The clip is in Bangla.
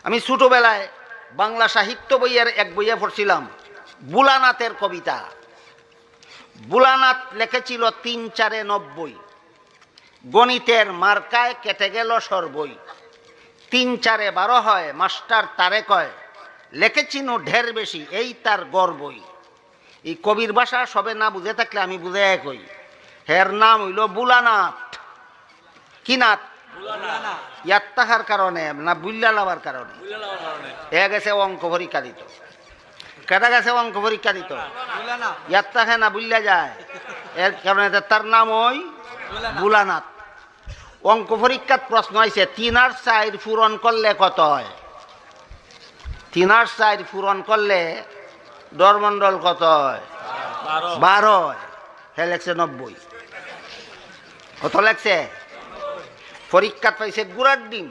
আমি ছোটবেলায় বাংলা সাহিত্য বইয়ের এক বইয়ে পড়ছিলাম বুলানাথের কবিতা। বুলানাথ লিখেছিল ৩-৪-৯০, গণিতের মার্কায় কেটে গেল সর্বই, ৩-৪-১২ হয় মাস্টার তারে কয়, লিখেছিনু ঢের বেশি এই তার গর্বই। এই কবির ভাষা সবে না বুঝে থাকলে আমি বুঝে কই, হের নাম হইল বুলানাথ। কি নাথ? ইয়াত থাকার কারণে না বুল্লা লাবার কারণে? এ গেছে অঙ্ক পরীক্ষা দিত। কেটা গেছে অঙ্ক পরীক্ষা দিত? ইয়াত থাকে না বুল্লা যায়, এর কারণে তার নাম ওই বুলানাথ। অঙ্ক পরীক্ষার প্রশ্ন হয়েছে ৩ আর ৪ পূরণ করলে কত হয়? ৩ আর ৪ পূরণ করলে ডরমন্ডল কত হয়? ১২ হয়। হে লেখছে ৯০। কত লেখছে? পরীক্ষাত পাইছে গুড়ার ডিম।